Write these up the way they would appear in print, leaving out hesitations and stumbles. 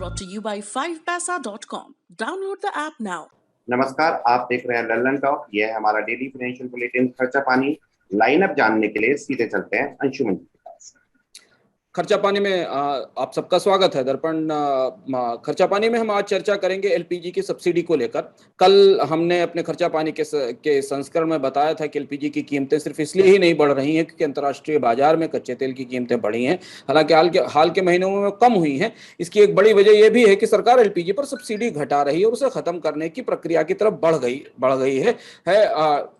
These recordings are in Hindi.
brought to you by 5paisa.com. Download the app now. नमस्कार, आप देख रहे हैं लल्लन टॉक। यह है हमारा डेली फाइनेंशियल बुलेटिन खर्चा पानी। लाइनअप जानने के लिए सीधे चलते हैं अंशुमन जी के पास। खर्चा पानी में आप सबका स्वागत है। दर्पण खर्चा पानी में हम आज चर्चा करेंगे एलपीजी की सब्सिडी को लेकर। कल हमने अपने खर्चा पानी के संस्करण में बताया था कि एलपीजी की कीमतें सिर्फ इसलिए ही नहीं बढ़ रही हैं क्योंकि अंतर्राष्ट्रीय बाजार में कच्चे तेल की कीमतें बढ़ी हैं, हालांकि हाल के महीनों में कम हुई हैं। इसकी एक बड़ी वजह यह भी है कि सरकार एलपीजी पर सब्सिडी घटा रही है और उसे खत्म करने की प्रक्रिया की तरफ बढ़ गई है।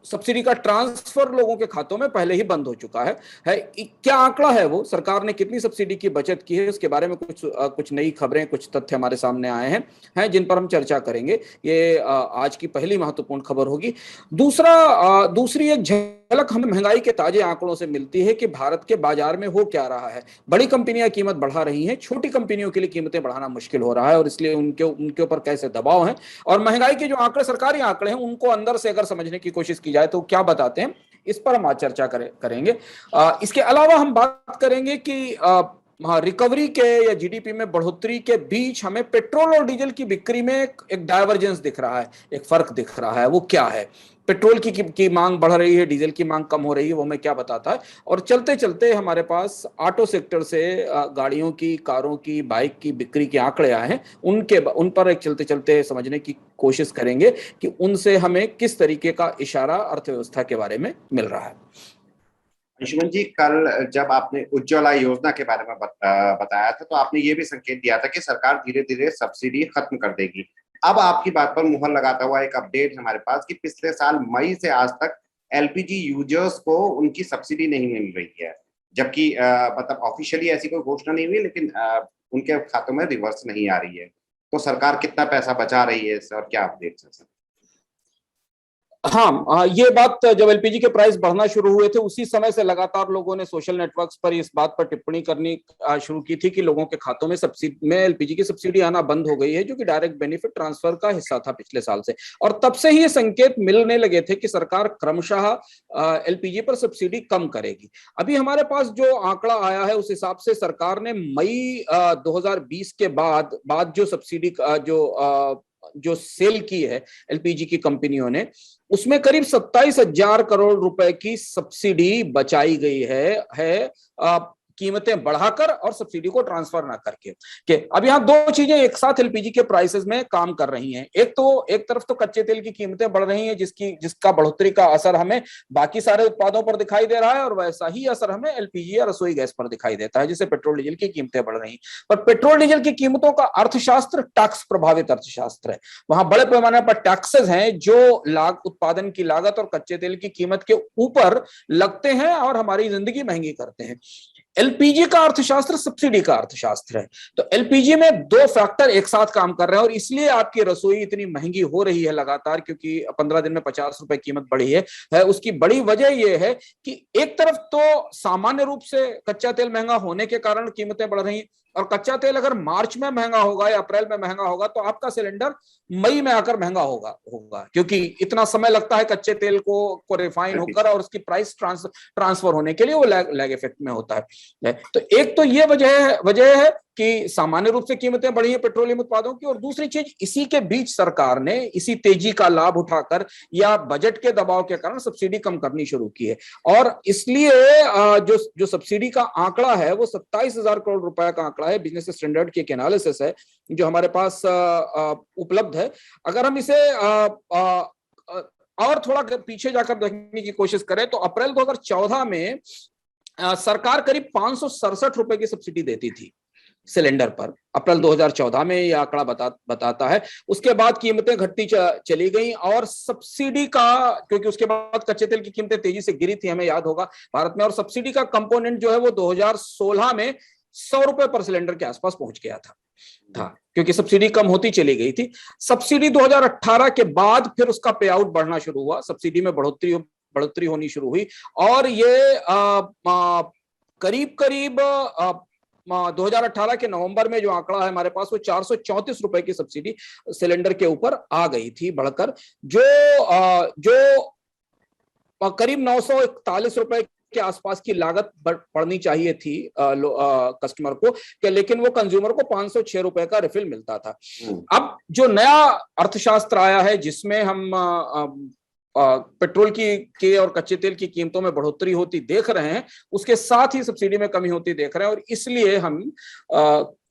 सब्सिडी का ट्रांसफर लोगों के खातों में पहले ही बंद हो चुका है। क्या आंकड़ा है वो, सरकार ने कितनी सब्सिडी की बचत की है, उसके बारे में कुछ नई खबरें, कुछ तथ्य हमारे सामने आए हैं जिन पर हम चर्चा करेंगे। ये आज की पहली महत्वपूर्ण खबर होगी। दूसरी एक झलक हमें महंगाई के ताजे आंकड़ों से मिलती है कि भारत के बाजार में हो क्या रहा है। बड़ी कंपनियां कीमत बढ़ा रही हैं, छोटी कंपनियों के लिए कीमतें बढ़ाना मुश्किल हो रहा है और इसलिए उनके ऊपर कैसे दबाव है। और महंगाई के जो आंकड़े, सरकारी आंकड़े हैं, उनको अंदर से अगर समझने की कोशिश की जाए तो क्या बताते हैं, इस पर हम आज चर्चा करेंगे। इसके अलावा हम बात करेंगे कि रिकवरी के या जीडीपी में बढ़ोतरी के बीच हमें पेट्रोल और डीजल की बिक्री में एक डाइवर्जेंस दिख रहा है, एक फर्क दिख रहा है। वो क्या है? पेट्रोल की मांग बढ़ रही है, डीजल की मांग कम हो रही है, वो हमें क्या बताता है? और चलते चलते हमारे पास ऑटो सेक्टर से गाड़ियों की, कारों की, बाइक की बिक्री के आंकड़े आए हैं, उन पर एक चलते चलते समझने की कोशिश करेंगे कि उनसे हमें किस तरीके का इशारा अर्थव्यवस्था के बारे में मिल रहा है। अंशुमन जी, कल जब आपने उज्ज्वला योजना के बारे में बताया था तो आपने ये भी संकेत दिया था कि सरकार धीरे धीरे सब्सिडी खत्म कर देगी। अब आपकी बात पर मुहर लगाता हुआ एक अपडेट हमारे पास कि पिछले साल मई से आज तक एलपीजी यूजर्स को उनकी सब्सिडी नहीं मिल रही है, जबकि मतलब ऑफिशियली ऐसी कोई घोषणा नहीं हुई, लेकिन उनके खातों में रिवर्स नहीं आ रही है। तो सरकार कितना पैसा बचा रही है इससे और क्या अपडेट है सर? हाँ, ये बात जब एलपीजी के प्राइस बढ़ना शुरू हुए थे उसी समय से लगातार लोगों ने सोशल नेटवर्क्स पर इस बात पर टिप्पणी करनी शुरू की थी कि लोगों के खातों में एलपीजी की सब्सिडी आना बंद हो गई है, जो कि डायरेक्ट बेनिफिट ट्रांसफर का हिस्सा था पिछले साल से। और तब से ही ये संकेत मिलने लगे थे कि सरकार क्रमशः एलपीजी पर सब्सिडी कम करेगी। अभी हमारे पास जो आंकड़ा आया है उस हिसाब से सरकार ने मई 2020 के बाद जो सब्सिडी जो सेल की है एलपीजी की कंपनियों ने, उसमें करीब 27,000 करोड़ रुपए की सब्सिडी बचाई गई है कीमतें बढ़ाकर और सब्सिडी को ट्रांसफर ना करके। अब यहाँ दो चीजें एक साथ एलपीजी के प्राइसेस में काम कर रही हैं। एक तरफ तो कच्चे तेल की कीमतें बढ़ रही हैं जिसका बढ़ोतरी का असर हमें बाकी सारे उत्पादों पर दिखाई दे रहा है, और वैसा ही असर हमें एलपीजी या रसोई गैस पर दिखाई देता है, जिससे पेट्रोल डीजल की कीमतें बढ़ रही हैं। पर पेट्रोल डीजल की कीमतों का अर्थशास्त्र टैक्स प्रभावित अर्थशास्त्र है। वहां बड़े पैमाने पर टैक्सेस हैं जो उत्पादन की लागत और कच्चे तेल की कीमत के ऊपर लगते हैं और हमारी जिंदगी महंगी करते हैं। एलपीजी का अर्थशास्त्र सब्सिडी का अर्थशास्त्र है। तो एलपीजी में दो फैक्टर एक साथ काम कर रहे हैं और इसलिए आपकी रसोई इतनी महंगी हो रही है लगातार, क्योंकि 15 दिन में 50 रुपए कीमत बढ़ी है। उसकी बड़ी वजह यह है कि एक तरफ तो सामान्य रूप से कच्चा तेल महंगा होने के कारण कीमतें बढ़ रही हैं, और कच्चा तेल अगर मार्च में महंगा होगा या अप्रैल में महंगा होगा तो आपका सिलेंडर मई में आकर महंगा होगा क्योंकि इतना समय लगता है कच्चे तेल को रिफाइन होकर और उसकी प्राइस ट्रांसफर होने के लिए, वो लैग इफेक्ट में होता है। तो एक तो ये वजह है कि सामान्य रूप से कीमतें बढ़ी हैं पेट्रोलियम उत्पादों की, और दूसरी चीज, इसी के बीच सरकार ने इसी तेजी का लाभ उठाकर या बजट के दबाव के कारण सब्सिडी कम करनी शुरू की है। और इसलिए जो सब्सिडी का आंकड़ा है वो 27,000 करोड़ रुपए का आंकड़ा है। बिजनेस स्टैंडर्ड की एक एनालिसिस है जो हमारे पास उपलब्ध है। अगर हम इसे और थोड़ा पीछे जाकर देखने की कोशिश करें तो अप्रैल 2014 में सरकार करीब 567 रुपए की सब्सिडी देती थी सिलेंडर पर। अप्रैल 2014 में यह आंकड़ा बताता है। उसके बाद कीमतें घटती चली गई और सब्सिडी का, क्योंकि उसके बाद कच्चे तेल की कीमतें तेजी से गिरी थी, हमें याद होगा भारत में, और सब्सिडी का कंपोनेंट जो है वो 2016 में 100 रुपए पर सिलेंडर के आसपास पहुंच गया था क्योंकि सब्सिडी कम होती चली गई थी। सब्सिडी 2018 के बाद फिर उसका पे आउट बढ़ना शुरू हुआ, सब्सिडी में बढ़ोतरी होनी शुरू हुई, और ये करीब 2018 के नवंबर में जो आंकड़ा है हमारे पास वो 434 रुपए की सब्सिडी सिलेंडर के ऊपर आ गई थी बढ़कर, जो करीब 941 रुपए के आसपास की लागत पड़नी चाहिए थी कस्टमर को, लेकिन वो कंज्यूमर को 506 रुपए का रिफिल मिलता था। अब जो नया अर्थशास्त्र आया है जिसमें हम पेट्रोल की और कच्चे तेल की कीमतों में बढ़ोतरी होती देख रहे हैं, उसके साथ ही सब्सिडी में कमी होती देख रहे हैं, और इसलिए हम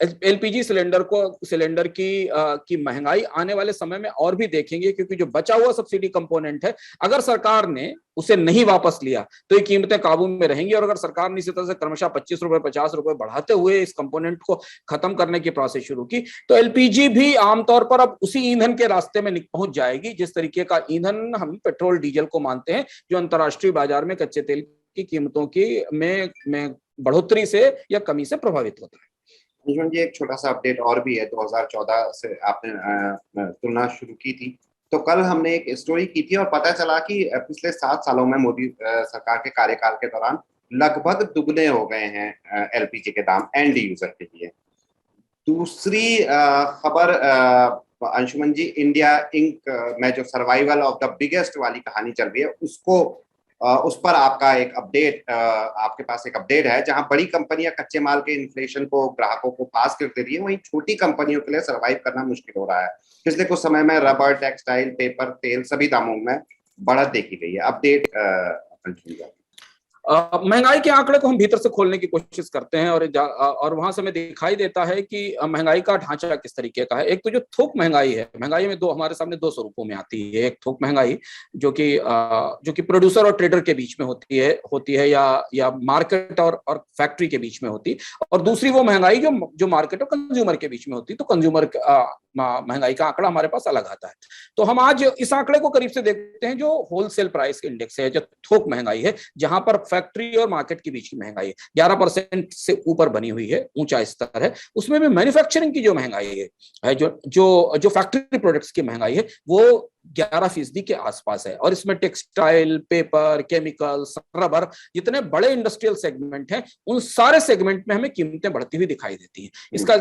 एलपीजी सिलेंडर की महंगाई आने वाले समय में और भी देखेंगे, क्योंकि जो बचा हुआ सब्सिडी कंपोनेंट है, अगर सरकार ने उसे नहीं वापस लिया तो ये कीमतें काबू में रहेंगी, और अगर सरकार ने इसी तरह से क्रमशः 25 रुपए 50 रुपए बढ़ाते हुए इस कंपोनेंट को खत्म करने की प्रोसेस शुरू की, तो एलपीजी भी आमतौर पर अब उसी ईंधन के रास्ते में पहुंच जाएगी जिस तरीके का ईंधन हम पेट्रोल डीजल को मानते हैं, जो अंतर्राष्ट्रीय बाजार में कच्चे तेल की कीमतों की में बढ़ोतरी से या कमी से प्रभावित होता है। अंशुमन जी, एक छोटा सा अपडेट और भी है। 2014 से आपने तुलना शुरू की थी, तो कल हमने एक स्टोरी की थी और पता चला कि पिछले 7 सालों में मोदी सरकार के कार्यकाल के दौरान लगभग दुगने हो गए हैं एलपीजी के दाम एंड यूजर के लिए। दूसरी खबर अंशुमन जी, इंडिया इंक में जो सर्वाइवल ऑफ द बिगेस्ट वाली कहानी चल रही है, उस पर आपका एक अपडेट, आपके पास एक अपडेट है, जहां बड़ी कंपनियां कच्चे माल के इन्फ्लेशन को ग्राहकों को पास कर दे रही है, वहीं छोटी कंपनियों के लिए सरवाइव करना मुश्किल हो रहा है। पिछले कुछ समय में रबर, टेक्सटाइल, पेपर, तेल सभी दामों में बढ़त देखी गई है। अपडेट महंगाई के आंकड़े को हम भीतर से खोलने की कोशिश करते हैं, और वहां से हमें दिखाई देता है कि महंगाई का ढांचा किस तरीके का है। एक तो जो थोक महंगाई है, महंगाई में हमारे सामने दो स्वरूपों में आती है। एक थोक महंगाई जो कि प्रोड्यूसर और ट्रेडर के बीच में होती है या मार्केट और फैक्ट्री के बीच में होती, और दूसरी वो महंगाई जो मार्केट और कंज्यूमर के बीच में होती। तो कंज्यूमर महंगाई का आंकड़ा हमारे पास अलग आता है। तो हम आज इस आंकड़े को करीब से देखते हैं, जो होलसेल प्राइस इंडेक्स है, जो थोक महंगाई है, जहां पर फैक्ट्री और मार्केट के बीच की महंगाई 11% से ऊपर बनी हुई है, ऊंचा स्तर है। उसमें भी मैन्युफैक्चरिंग की जो महंगाई है, जो फैक्ट्री प्रोडक्ट्स की महंगाई है, वो 11% के आसपास है। और इसमें टेक्सटाइल, पेपर, केमिकल्स, रबर, जितने बड़े इंडस्ट्रियल सेगमेंट हैं, उन सारे सेगमेंट में हमें कीमतें बढ़ती हुई दिखाई देती हैं।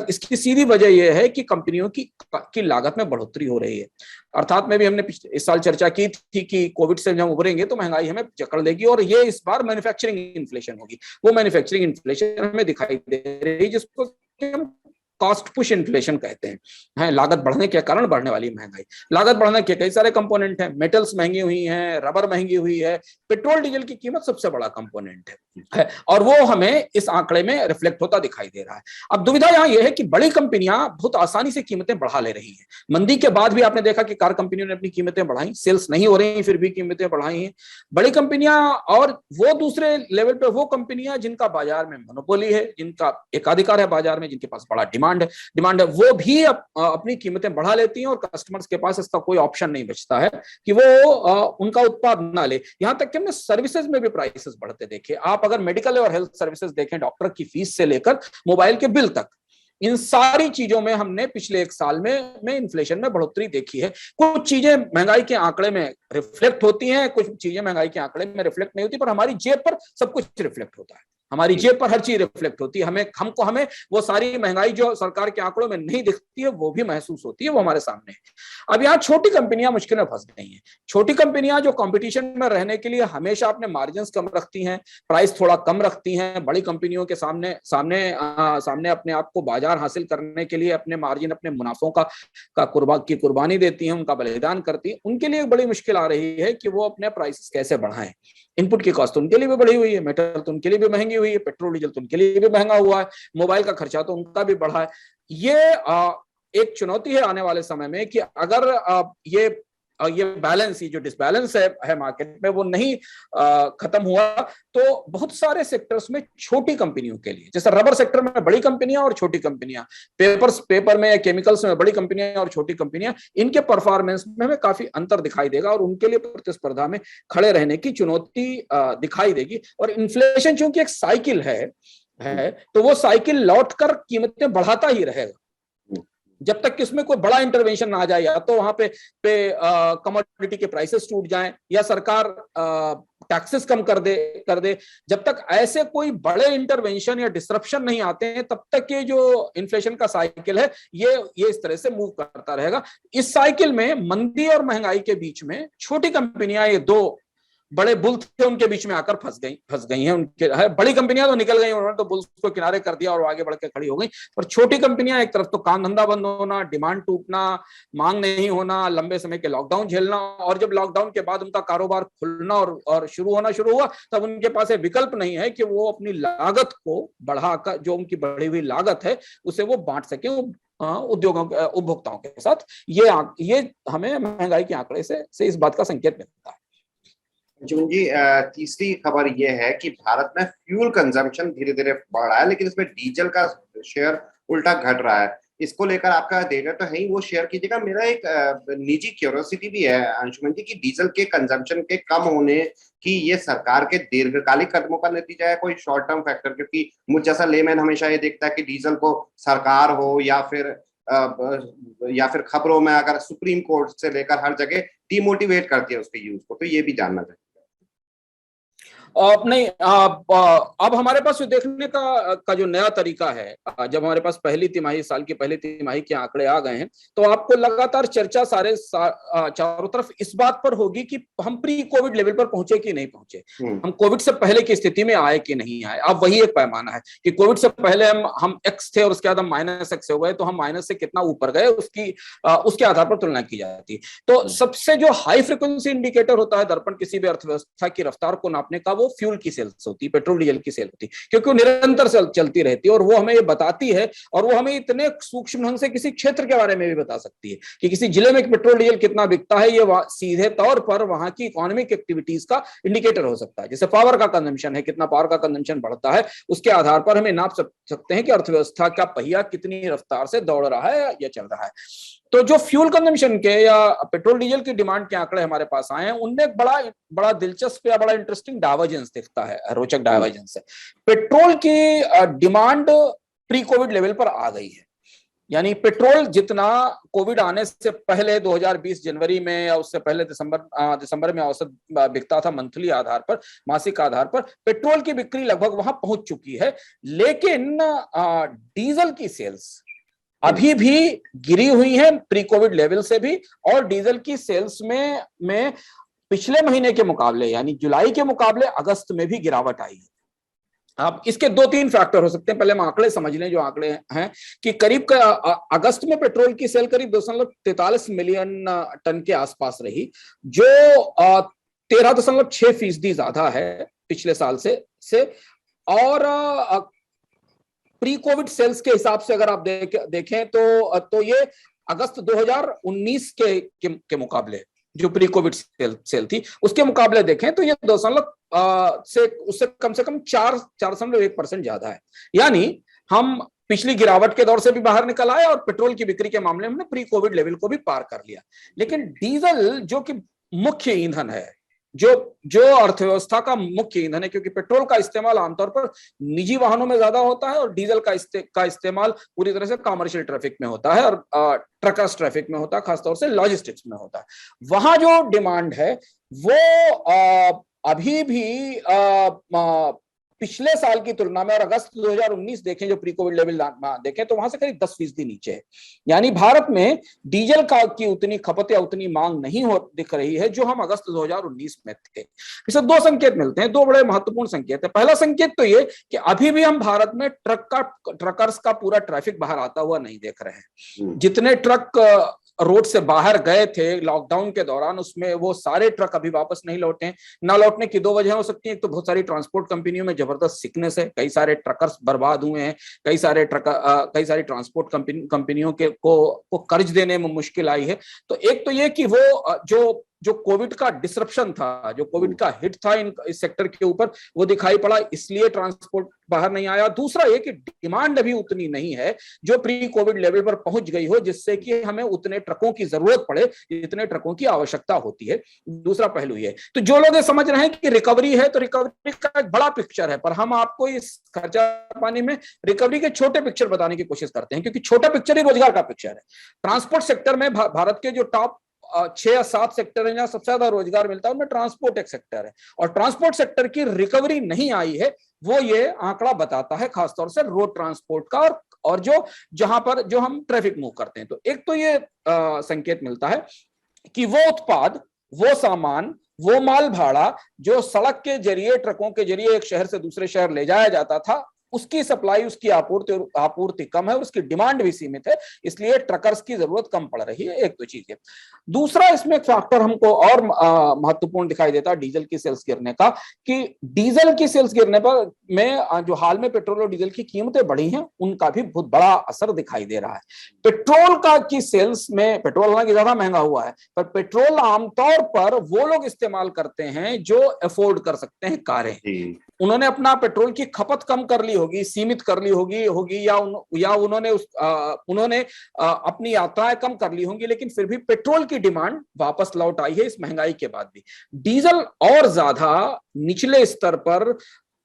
इसकी सीधी वजह यह है कि कंपनियों की लागत में बढ़ोतरी हो रही है। अर्थात में भी हमने इस साल चर्चा की थी कि कोविड से जब उभरेंगे तो महंगाई हमें जकड़ लेगी, और ये इस बार मैन्युफैक्चरिंग इन्फ्लेशन होगी। वो मैन्युफैक्चरिंग इन्फ्लेशन हमें दिखाई दे रही है, जिसको हम कॉस्ट पुश इन्फ्लेशन कहते हैं। लागत बढ़ने के कारण बढ़ने वाली महंगाई। लागत बढ़ने के कई सारे कंपोनेंट हैं। मेटल्स महंगी हुई हैं, रबर महंगी हुई है, पेट्रोल डीजल की कीमत सबसे बड़ा कंपोनेंट है, और वो हमें इस आंकड़े में रिफ्लेक्ट होता दिखाई दे रहा है। अब दुविधा यहां यह है कि बड़ी कंपनियां बहुत आसानी से कीमतें बढ़ा ले रही हैं। मंदी के बाद भी आपने देखा कि कार कंपनियों ने अपनी कीमतें बढ़ाई, सेल्स नहीं हो रही फिर भी कीमतें बढ़ाई हैं बड़ी कंपनियां। और वो दूसरे लेवल पे वो कंपनियां जिनका बाजार में मोनोपोली है, जिनका एकाधिकार है बाजार में, जिनके पास बड़ा डिमांड है, वो भी अपनी कीमतें बढ़ा लेती हैं, और कस्टमर्स के पास इसका कोई ऑप्शन नहीं बचता है कि वो उनका उत्पाद ना ले। यहां तक कि हमने सर्विसेज में भी प्राइसेस बढ़ते देखे। आप अगर मेडिकल और हेल्थ सर्विसेज देखें, डॉक्टर की फीस से लेकर मोबाइल के बिल तक, इन सारी चीजों में हमने पिछले 1 साल में इन्फ्लेशन में बढ़ोतरी देखी है। कुछ चीजें महंगाई के आंकड़े में रिफ्लेक्ट होती हैं, कुछ चीजें महंगाई के आंकड़े में रिफ्लेक्ट नहीं होती, पर हमारी जेब पर सब कुछ रिफ्लेक्ट होता है। हमारी जेब पर हर चीज रिफ्लेक्ट होती है। हमें वो सारी महंगाई जो सरकार के आंकड़ों में नहीं दिखती है, वो भी महसूस होती है, वो हमारे सामने है। अब यहाँ छोटी कंपनियां मुश्किल में फंस गई हैं। छोटी कंपनियां जो कंपटीशन में रहने के लिए हमेशा अपने मार्जिन कम रखती हैं, प्राइस थोड़ा कम रखती हैं, बड़ी कंपनियों के सामने अपने आप को बाजार हासिल करने के लिए अपने मार्जिन, अपने मुनाफों की कुर्बानी देती हैं, उनका बलिदान करती हैं। उनके लिए बड़ी मुश्किल आ रही है कि वो अपने प्राइसेस कैसे बढ़ाएं। इनपुट की कॉस्ट तो उनके लिए भी बढ़ी हुई है, मेटल तो उनके लिए भी महंगी हुई है, पेट्रोल डीजल तो उनके लिए भी महंगा हुआ है, मोबाइल का खर्चा तो उनका भी बढ़ा है। ये एक चुनौती है आने वाले समय में कि अगर ये बैलेंस, ये जो डिसबैलेंस है मार्केट में, वो नहीं खत्म हुआ तो बहुत सारे सेक्टर्स में छोटी कंपनियों के लिए, जैसे रबर सेक्टर में बड़ी कंपनियां और छोटी कंपनियां, पेपर में या केमिकल्स में बड़ी कंपनियां और छोटी कंपनियां, इनके परफॉर्मेंस में हमें काफी अंतर दिखाई देगा, और उनके लिए प्रतिस्पर्धा में खड़े रहने की चुनौती दिखाई देगी। और इन्फ्लेशन चूंकि एक साइकिल है तो वो साइकिल लौटकर कीमतें बढ़ाता ही रहेगा जब तक कि उसमें कोई बड़ा इंटरवेंशन ना आ जाए, या तो वहां पे कमोडिटी के प्राइसेस टूट जाएं, या सरकार टैक्सेस कम कर दे। जब तक ऐसे कोई बड़े इंटरवेंशन या डिसरप्शन नहीं आते हैं, तब तक ये जो इन्फ्लेशन का साइकिल है ये इस तरह से मूव करता रहेगा। इस साइकिल में मंदी और महंगाई के बीच में छोटी कंपनियां, ये बड़े बुल थे उनके बीच में आकर फंस गई हैं। उनके है, बड़ी कंपनियां तो निकल गई, उन्होंने तो बुल्स को किनारे कर दिया और आगे बढ़ के खड़ी हो गई। पर छोटी कंपनियां, एक तरफ तो काम धंधा बंद होना, डिमांड टूटना, मांग नहीं होना, लंबे समय के लॉकडाउन झेलना, और जब लॉकडाउन के बाद उनका कारोबार खुलना और शुरू हुआ, तब उनके पास एक विकल्प नहीं है कि वो अपनी लागत को बढ़ाकर, जो उनकी बढ़ी हुई लागत है उसे वो बांट सके उद्योगों उपभोक्ताओं के साथ। ये हमें महंगाई के आंकड़े से इस बात का संकेत मिलता है। अंशुमन जी, तीसरी खबर यह है कि भारत में फ्यूल कंजम्पशन धीरे धीरे बढ़ रहा है, लेकिन इसमें डीजल का शेयर उल्टा घट रहा है। इसको लेकर आपका डेटा तो है ही, वो शेयर कीजिएगा। मेरा एक निजी क्यूरियोसिटी भी है अंशुमन जी कि डीजल के कंजम्पशन के कम होने की ये सरकार के दीर्घकालिक कदमों का नतीजा है, कोई शॉर्ट टर्म फैक्टर? क्योंकि मुझ जैसा लेमैन हमेशा ये देखता है कि डीजल को सरकार हो या फिर खबरों में अगर सुप्रीम कोर्ट से लेकर हर जगह डिमोटिवेट करती है उसके यूज को, तो ये भी जानना चाहिए। नहीं, अब हमारे पास जो देखने का जो नया तरीका है, जब हमारे पास साल की पहली तिमाही के आंकड़े आ गए हैं, तो आपको लगातार चर्चा चारों तरफ इस बात पर होगी कि हम प्री कोविड लेवल पर पहुंचे कि नहीं पहुंचे, हम कोविड से पहले की स्थिति में आए कि नहीं आए। अब वही एक पैमाना है कि कोविड से पहले हम एक्स थे और उसके बाद हम -X हो गए, तो हम माइनस से कितना ऊपर गए उसके आधार पर तुलना की जाती है। तो सबसे जो हाई फ्रिक्वेंसी इंडिकेटर होता है दर्पण किसी भी अर्थव्यवस्था की रफ्तार को नापने का, वो फ्यूल की सेल्स होती है, पेट्रोल डीजल की सेल होती है, क्योंकि वो निरंतर चलती रहती है और वो हमें ये बताती है, और वो हमें इतने सूक्ष्म ढंग से किसी क्षेत्र के बारे में भी बता सकती है कि किसी जिले में पेट्रोल डीजल कितना बिकता है। ये सीधे तौर पर वहां की इकोनॉमिक एक्टिविटीज का इंडिकेटर हो सकता है। जैसे पावर का कंजम्पशन है, कितना पावर का कंजम्पशन बढ़ता है, उसके आधार पर हमें नाप सकते हैं कि अर्थव्यवस्था का पहिया कितनी रफ्तार से दौड़ रहा है या चल रहा है। तो जो फ्यूल कंजम्पशन के या पेट्रोल डीजल की डिमांड के आंकड़े हमारे पास आए हैं, उनमें एक बड़ा दिलचस्प या बड़ा इंटरेस्टिंग डाइवर्जेंस दिखता है, रोचक डाइवर्जेंस है। पेट्रोल की डिमांड प्री कोविड लेवल पर आ गई है, यानी पेट्रोल जितना कोविड आने से पहले 2020 जनवरी में या उससे पहले दिसंबर में औसत बिकता था मंथली आधार पर, मासिक आधार पर, पेट्रोल की बिक्री लगभग वहां पहुंच चुकी है। लेकिन डीजल की सेल्स अभी भी गिरी हुई है प्री कोविड लेवल से भी, और डीजल की सेल्स में पिछले महीने के मुकाबले, यानी जुलाई के मुकाबले अगस्त में भी गिरावट आई है। अब इसके 2-3 फैक्टर हो सकते हैं। पहले हम आंकड़े समझ लें, जो आंकड़े हैं कि करीब अगस्त में पेट्रोल की सेल करीब 2.43 मिलियन टन के आसपास रही, जो 13.6% ज्यादा है पिछले साल से। और प्री कोविड सेल्स के हिसाब से अगर आप देखें तो ये अगस्त 2019 के मुकाबले, जो प्री कोविड सेल थी, उसके मुकाबले देखें तो ये 2 उससे कम से कम 4.1% ज्यादा है। यानी हम पिछली गिरावट के दौर से भी बाहर निकल आए और पेट्रोल की बिक्री के मामले में प्री कोविड लेवल को भी पार कर लिया। लेकिन डीजल, जो कि मुख्य ईंधन है, जो अर्थव्यवस्था का मुख्य ईंधन है, क्योंकि पेट्रोल का इस्तेमाल आमतौर पर निजी वाहनों में ज्यादा होता है और डीजल का इस्तेमाल पूरी तरह से कमर्शियल ट्रैफिक में होता है और ट्रकर्स ट्रैफिक में होता है, खासतौर से लॉजिस्टिक्स में होता है। वहां जो डिमांड है वो अभी भी पिछले साल की तुलना में, और अगस्त 2019 देखें, जो प्री कोविड लेवल देखें, तो वहां से करीब 10% नीचे है। यानी भारत में डीजल की उतनी खपत या उतनी मांग नहीं दिख रही है जो हम अगस्त 2019 में थे। इससे 2 संकेत मिलते हैं, 2 बड़े महत्वपूर्ण संकेत है। पहला संकेत तो ये कि अभी भी हम भारत में ट्रकर्स का पूरा ट्रैफिक बाहर आता हुआ नहीं देख रहे हैं। जितने ट्रक रोड से बाहर गए थे लॉकडाउन के दौरान, उसमें वो सारे ट्रक अभी वापस नहीं लौटे हैं। ना लौटने की 2 वजह हो सकती है। एक तो बहुत सारी ट्रांसपोर्ट कंपनियों में जबरदस्त सिकनेस है, कई सारे ट्रकर्स बर्बाद हुए हैं, कई सारी ट्रांसपोर्ट कंपनियों को कर्ज देने में मुश्किल आई है। तो एक तो ये कि वो जो कोविड का डिसरप्शन था, जो कोविड का हिट था इस सेक्टर के ऊपर, वो दिखाई पड़ा, इसलिए ट्रांसपोर्ट बाहर नहीं आया। दूसरा ये कि डिमांड अभी उतनी नहीं है जो प्री कोविड लेवल पर पहुंच गई हो, जिससे कि हमें उतने ट्रकों की जरूरत पड़े जितने ट्रकों की आवश्यकता होती है। दूसरा पहलू ये, तो जो लोग ये समझ रहे हैं कि रिकवरी है, तो रिकवरी का एक बड़ा पिक्चर है, पर हम आपको इस खर्चा पानी में रिकवरी के छोटे पिक्चर बताने की कोशिश करते हैं, क्योंकि छोटा पिक्चर ही रोजगार का पिक्चर है। ट्रांसपोर्ट सेक्टर में भारत के जो टॉप 6 या 7 सेक्टर है जहां सबसे ज्यादा रोजगार मिलता है, उनमें ट्रांसपोर्ट एक सेक्टर है, और ट्रांसपोर्ट सेक्टर की रिकवरी नहीं आई है, वो ये आंकड़ा बताता है, खासतौर से रोड ट्रांसपोर्ट का, और जहां पर हम ट्रैफिक मूव करते हैं। तो एक तो ये संकेत मिलता है कि वो उत्पाद वो सामान, वो माल भाड़ा जो सड़क के जरिए, ट्रकों के जरिए एक शहर से दूसरे शहर ले जाया जाता था, उसकी सप्लाई, उसकी आपूर्ति कम है और उसकी डिमांड भी सीमित है, इसलिए ट्रकर्स की जरूरत कम पड़ रही है। एक तो चीज है। दूसरा इसमें एक फैक्टर हमको और महत्वपूर्ण दिखाई देता है डीजल की सेल्स गिरने का, कि डीजल की सेल्स गिरने पर में जो हाल में पेट्रोल और डीजल की कीमतें बढ़ी हैं, उनका भी बहुत बड़ा असर दिखाई दे रहा है। पेट्रोल का की सेल्स में, पेट्रोल हालांकि ज्यादा महंगा हुआ है, पर पेट्रोल आमतौर पर वो लोग इस्तेमाल करते हैं जो अफोर्ड कर सकते हैं कारें। उन्होंने अपना पेट्रोल की खपत कम कर ली होगी, सीमित कर ली होगी या उन्होंने अपनी यात्राएं कम कर ली होंगी, लेकिन फिर भी पेट्रोल की डिमांड वापस लौट आई है इस महंगाई के बाद भी। डीजल और ज्यादा निचले स्तर पर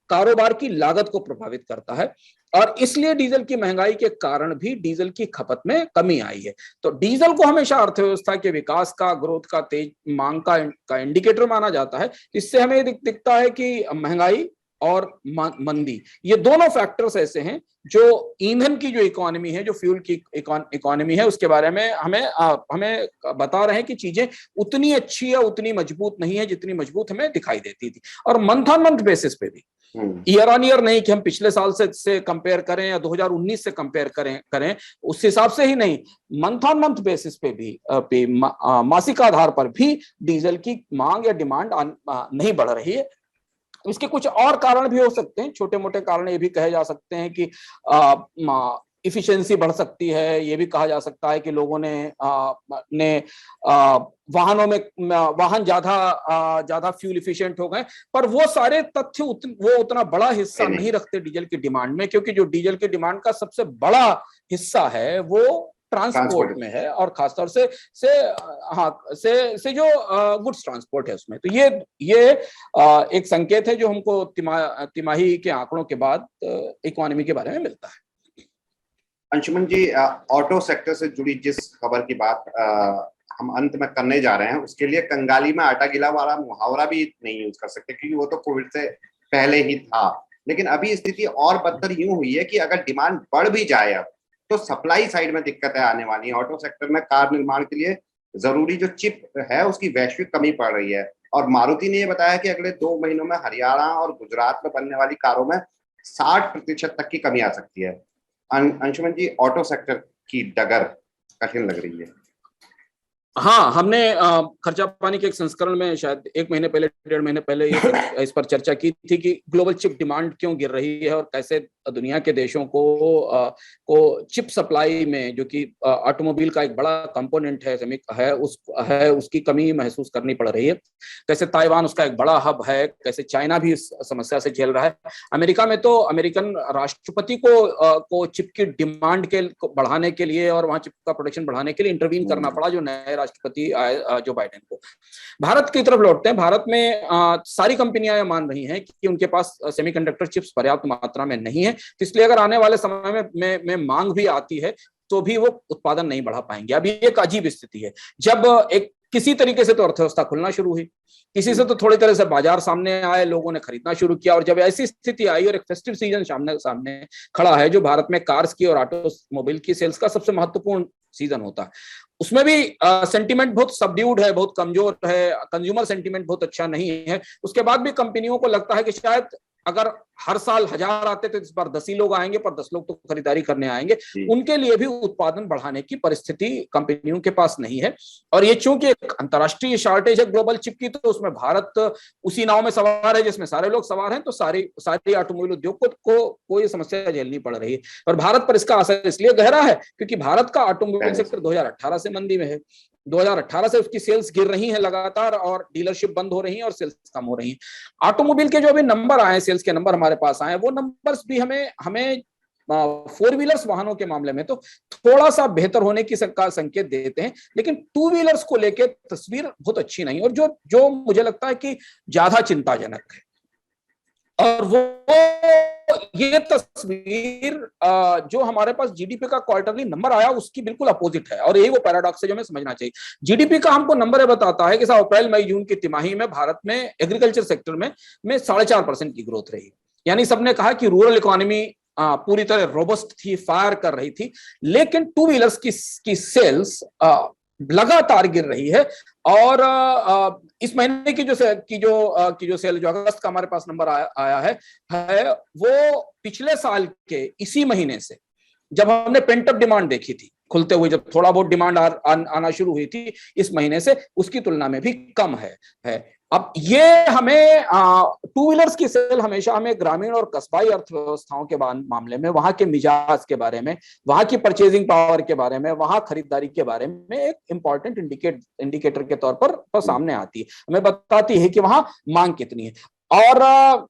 कारोबार की लागत को प्रभावित करता है और इसलिए डीजल की महंगाई के कारण भी डीजल की खपत में कमी आई है। तो डीजल को हमेशा अर्थव्यवस्था के विकास का, ग्रोथ का, तेज मांग का इंडिकेटर माना जाता है। इससे हमें दिखता है कि महंगाई और मंदी, ये दोनों फैक्टर्स ऐसे हैं जो ईंधन की जो इकोनॉमी है, जो फ्यूल की इकोनॉमी है, उसके बारे में हमें बता रहे हैं कि चीजें उतनी अच्छी या उतनी मजबूत नहीं है जितनी मजबूत हमें दिखाई देती थी। और मंथ ऑन मंथ बेसिस पे भी, ईयर ऑन ईयर नहीं कि हम पिछले साल से कंपेयर करें या 2019 से कंपेयर करें उस हिसाब से ही नहीं, मंथ ऑन मंथ बेसिस पे भी मासिक आधार पर भी डीजल की मांग या डिमांड नहीं बढ़ रही है। इसके कुछ और कारण भी हो सकते हैं, छोटे मोटे कारण ये भी कहे जा सकते हैं कि इफिशिएंसी बढ़ सकती है, ये भी कहा जा सकता है कि लोगों ने वाहनों में वाहन ज्यादा फ्यूल इफिशिएंट हो गए, पर वो सारे तथ्य वो उतना बड़ा हिस्सा नहीं रखते डीजल की डिमांड में, क्योंकि जो डीजल की डिमांड का सबसे बड़ा हिस्सा है वो ट्रांसपोर्ट में है और खासतौर से जो गुड्स ट्रांसपोर्ट है उसमें। तो ये एक संकेत है जो हमको तिमाही के आंकड़ों के बाद इकोनॉमी के बारे में मिलता है। अंशुमन जी, ऑटो सेक्टर से जुड़ी जिस खबर की बात हम अंत में करने जा रहे हैं, उसके लिए कंगाली में आटा गिला वाला मुहावरा भी नहीं यूज कर सकते, क्योंकि वो तो कोविड से पहले ही था। लेकिन अभी स्थिति और बदतर यूं हुई है कि अगर डिमांड बढ़ भी जाए अब, तो सप्लाई साइड में दिक्कतें आने वाली हैं। ऑटो सेक्टर में कार निर्माण के लिए जरूरी जो चिप है उसकी वैश्विक कमी पड़ रही है, और मारुति ने ये बताया कि अगले 2 महीनों में हरियाणा और गुजरात में बनने वाली कारों में 60% तक की कमी आ सकती है। अंशुमन जी, ऑटो सेक्टर की डगर कठिन लग रही है। हाँ, हमने खर्चा पानी के एक संस्करण में शायद 1 महीने पहले, 1.5 महीने पहले इस पर चर्चा की थी कि ग्लोबल चिप डिमांड क्यों गिर रही है और कैसे दुनिया के देशों को चिप सप्लाई में, जो कि ऑटोमोबाइल का एक बड़ा कंपोनेंट है, उसकी कमी महसूस करनी पड़ रही है। कैसे ताइवान उसका एक बड़ा हब है, कैसे चाइना भी इस समस्या से झेल रहा है। अमेरिका में तो अमेरिकन राष्ट्रपति को चिप की डिमांड बढ़ाने के लिए और वहां चिप का प्रोडक्शन बढ़ाने के लिए इंटरवीन करना पड़ा, जो नए राष्ट्रपति आए जो बाइडेन को। भारत की तरफ लौटते हैं। भारत में सारी कंपनियां मान रही हैं कि उनके पास सेमीकंडक्टर चिप्स पर्याप्त मात्रा में नहीं है, तो इसलिए अगर आने वाले समय में मांग भी आती है तो भी वो उत्पादन नहीं बढ़ा पाएंगे। अभी एक अजीब स्थिति है, जब किसी तरीके से तो अर्थव्यवस्था खुलना शुरू हुई, किसी से तो थोड़ी तरह से बाजार सामने आए, लोगों ने खरीदना शुरू किया, और जब ऐसी स्थिति आई और एक फेस्टिव सीजन सामने खड़ा है, जो भारत में कार्स की और ऑटोमोबाइल की सेल्स का सबसे महत्वपूर्ण सीजन होता है, उसमें भी सेंटीमेंट बहुत सबड्यूड है, बहुत कमजोर है, कंज्यूमर सेंटीमेंट बहुत अच्छा नहीं है। उसके बाद भी कंपनियों को लगता है कि शायद अगर हर साल 1000 आते तो इस बार 10 ही लोग आएंगे, पर 10 लोग तो खरीदारी करने आएंगे। उनके लिए भी उत्पादन बढ़ाने की परिस्थिति कंपनियों के पास नहीं है। और ये चूंकि एक अंतर्राष्ट्रीय शॉर्टेज है ग्लोबल चिप की, तो उसमें भारत उसी नाव में सवार है जिसमें सारे लोग सवार हैं, तो सारी ऑटोमोबाइल उद्योग को ये समस्या झेलनी पड़ रही है। और भारत पर इसका असर इसलिए गहरा है क्योंकि भारत का ऑटोमोबाइल सेक्टर 2018 से मंदी में है। 2018 से उसकी सेल्स गिर रही हैं लगातार, और डीलरशिप बंद हो रही है और सेल्स कम हो रही है। ऑटोमोबाइल के जो अभी नंबर आए, सेल्स के नंबर हमारे पास आए, वो नंबर्स भी हमें 4 व्हीलर्स वाहनों के मामले में तो थोड़ा सा बेहतर होने की संकेत देते हैं, लेकिन 2 व्हीलर्स को लेकर तस्वीर बहुत अच्छी नहीं, और जो मुझे लगता है कि ज्यादा चिंताजनक है। और वो ये तस्वीर जो हमारे पास जीडीपी का क्वार्टरली नंबर आया उसकी बिल्कुल अपोजिट है, और यही वो पैराडॉक्स है जो हमें समझना चाहिए। जीडीपी का हमको नंबर बताता है कि अप्रैल मई जून की तिमाही में भारत में एग्रीकल्चर सेक्टर में 4.5% की ग्रोथ रही। यानी सबने कहा कि रूरल इकोनॉमी पूरी तरह रोबस्ट थी, फायर कर रही थी, लेकिन 2 व्हीलर्स की सेल्स लगातार गिर रही है, और इस महीने की जो सेल जो अगस्त का हमारे पास नंबर आया है वो पिछले साल के इसी महीने से, जब हमने पेंट अप डिमांड देखी थी खुलते हुए, जब थोड़ा बहुत डिमांड आना शुरू हुई थी इस महीने से, उसकी तुलना में भी कम है। अब ये हमें टू व्हीलर्स की सेल हमेशा हमें ग्रामीण और कस्बाई अर्थव्यवस्थाओं के मामले में, वहां के मिजाज के बारे में, वहां की परचेजिंग पावर के बारे में, वहां खरीदारी के बारे में एक इंपॉर्टेंट इंडिकेटर के तौर पर सामने आती है। हमें बताती है कि वहां मांग कितनी है। और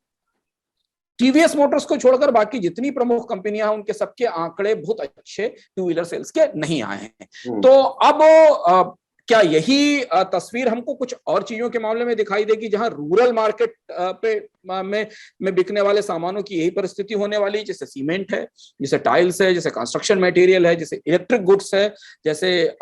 टीवीएस मोटर्स को छोड़कर बाकी जितनी प्रमुख कंपनियां हैं उनके सबके आंकड़े बहुत अच्छे टू व्हीलर सेल्स के नहीं आए हैं। तो अब क्या यही तस्वीर हमको कुछ और चीजों के मामले में दिखाई देगी, जहां रूरल मार्केट में बिकने वाले सामानों की यही परिस्थिति होने वाली, जैसे सीमेंट है, जैसे टाइल्स है, जैसे कंस्ट्रक्शन मटेरियल है, जैसे इलेक्ट्रिक गुड्स है, जैसे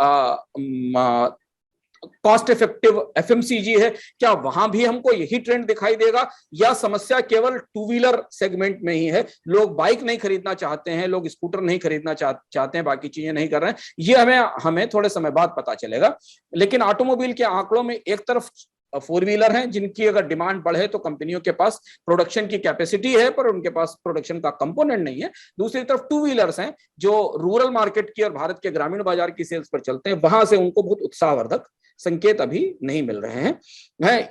कॉस्ट इफेक्टिव एफएमसीजी है, क्या वहां भी हमको यही ट्रेंड दिखाई देगा, या समस्या केवल टू व्हीलर सेगमेंट में ही है? लोग बाइक नहीं खरीदना चाहते हैं, लोग स्कूटर नहीं खरीदना चाहते हैं, बाकी चीजें नहीं कर रहे हैं, ये हमें थोड़े समय बाद पता चलेगा। लेकिन ऑटोमोबाइल के आंकड़ों में एक तरफ फोर व्हीलर हैं जिनकी अगर डिमांड बढ़े तो कंपनियों के पास प्रोडक्शन की कैपेसिटी है, पर उनके पास प्रोडक्शन का कंपोनेंट नहीं है। दूसरी तरफ टू व्हीलर्स हैं जो रूरल मार्केट की और भारत के ग्रामीण बाजार की सेल्स पर चलते हैं, वहां से उनको बहुत उत्साहवर्धक संकेत अभी नहीं मिल रहे हैं।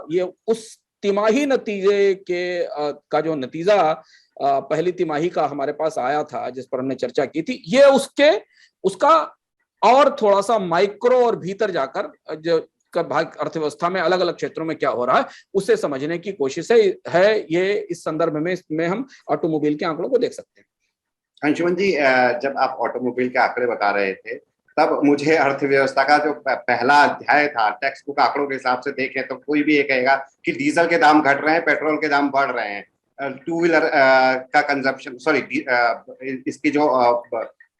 ये उस तिमाही नतीजे का जो नतीजा पहली तिमाही का हमारे पास आया था, जिस पर हमने चर्चा की थी, ये उसका और थोड़ा सा माइक्रो और भीतर जाकर जो अर्थव्यवस्था में अलग अलग क्षेत्रों में क्या हो रहा है उसे समझने की कोशिश है। ये इस संदर्भ में हम ऑटोमोबाइल के आंकड़ों को देख सकते हैं। अंशुमन जी, जब आप ऑटोमोबाइल के आंकड़े बता रहे थे तब मुझे अर्थव्यवस्था का जो पहला अध्याय था टेक्स्ट बुक आंकड़ों के हिसाब से देखें तो कोई भी ये कहेगा कि डीजल के दाम घट रहे हैं, पेट्रोल के दाम बढ़ रहे हैं, टू व्हीलर का कंजप्शन, इसकी जो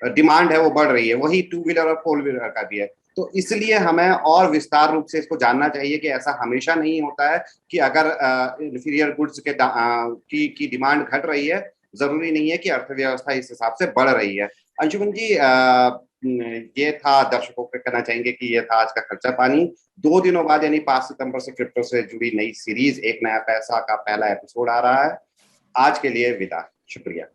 डिमांड है वो बढ़ रही है, वही टू व्हीलर और फोर व्हीलर का भी है। तो इसलिए हमें और विस्तार रूप से इसको जानना चाहिए कि ऐसा हमेशा नहीं होता है कि अगर इंफीरियर गुड्स की डिमांड घट रही है, जरूरी नहीं है कि अर्थव्यवस्था इस हिसाब से बढ़ रही है। अंशुमन जी, ये था, दर्शकों को कहना चाहेंगे कि ये था आज का खर्चा पानी। 2 दिनों बाद यानी 5 सितंबर से क्रिप्टो से जुड़ी नई सीरीज एक नया पैसा का पहला एपिसोड आ रहा है। आज के लिए विदा, शुक्रिया।